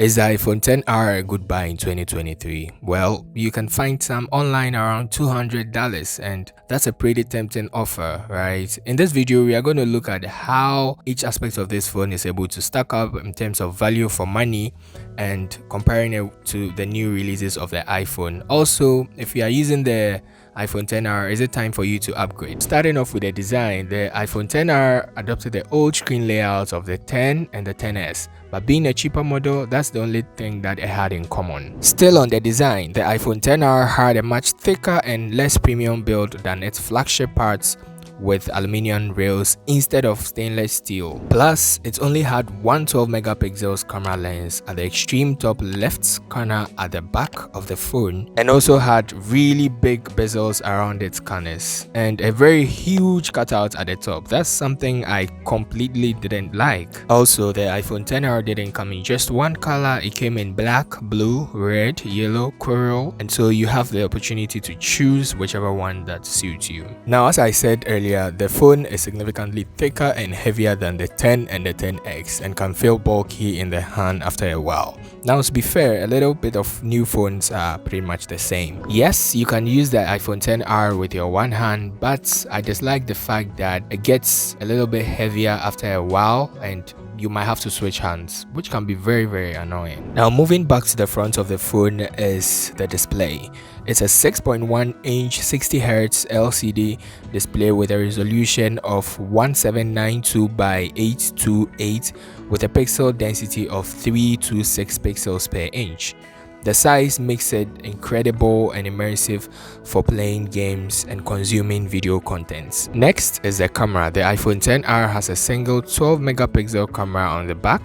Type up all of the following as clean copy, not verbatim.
Is the iPhone 10R a good buy in 2023? Well, you can find some online around $200, and that's a pretty tempting offer, right? In this video, we are going to look at how each aspect of this phone is able to stack up in terms of value for money and comparing it to the new releases of the iPhone. Also, if you are using the iPhone 10R, is it time for you to upgrade? Starting off with the design, the iPhone 10R adopted the old screen layouts of the 10 and the 10s, but being a cheaper model, that's the only thing that it had in common. Still on the design, the iPhone 10R had a much thicker and less premium build than its flagship parts, with aluminium rails instead of stainless steel. Plus, it only had one 12 megapixels camera lens at the extreme top left corner at the back of the phone, and also had really big bezels around its corners and a very huge cutout at the top. That's something I completely didn't like. Also, the iPhone 10R didn't come in just one color. It came in black, blue, red, yellow, coral, and so you have the opportunity to choose whichever one that suits you. Now, as I said earlier, the phone is significantly thicker and heavier than the 10 and the 10X and can feel bulky in the hand after a while. Now, to be fair, a little bit of new phones are pretty much the same. Yes, you can use the iPhone 10R with your one hand, but I dislike the fact that it gets a little bit heavier after a while and you might have to switch hands, which can be very annoying. Now, moving back to the front of the phone is the display. It's a 6.1-inch 60Hz LCD display with a resolution of 1792 by 828 with a pixel density of 326 pixels per inch. The size makes it incredible and immersive for playing games and consuming video content. Next is the camera. The iPhone 10R has a single 12 megapixel camera on the back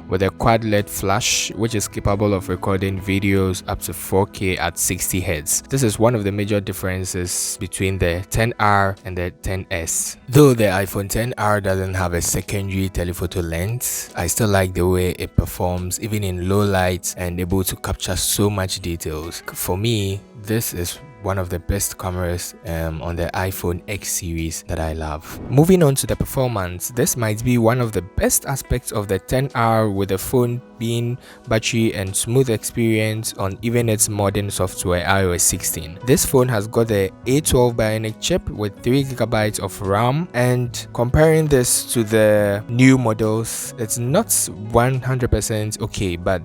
with a quad LED flash, which is capable of recording videos up to 4K at 60 Hz. This is one of the major differences between the 10R and the 10s. Though the iPhone 10R doesn't have a secondary telephoto lens, I still like the way it performs even in low light and able to capture so much details. For me, this is one of the best cameras on the iPhone X series that I love. Moving on to the performance, this might be one of the best aspects of the 10R, with the phone being battery and smooth experience on even its modern software iOS 16. This phone has got the A12 Bionic chip with 3GB of RAM, and comparing this to the new models, it's not 100% okay, but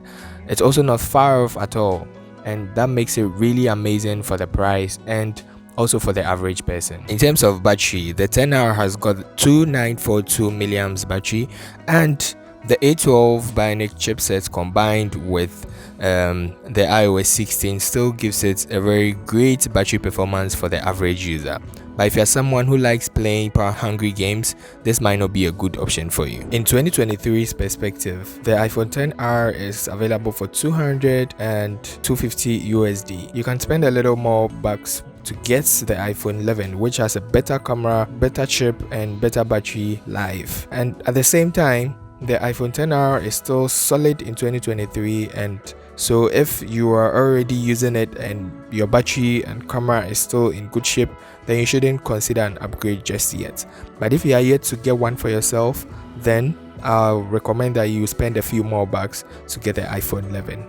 it's also not far off at all. And that makes it really amazing for the price and also for the average person. In terms of battery, the 10R has got 2942 milliamps battery, and the A12 Bionic chipset combined with the iOS 16 still gives it a very great battery performance for the average user. But if you're someone who likes playing power-hungry games, this might not be a good option for you. In 2023's perspective, the iPhone 10R is available for $200 and $250 USD. You can spend a little more bucks to get the iPhone 11, which has a better camera, better chip, and better battery life. And at the same time, the iPhone 10R is still solid in 2023, and so if you are already using it and your battery and camera is still in good shape, then you shouldn't consider an upgrade just yet. But if you are yet to get one for yourself, then I'll recommend that you spend a few more bucks to get the iPhone 11.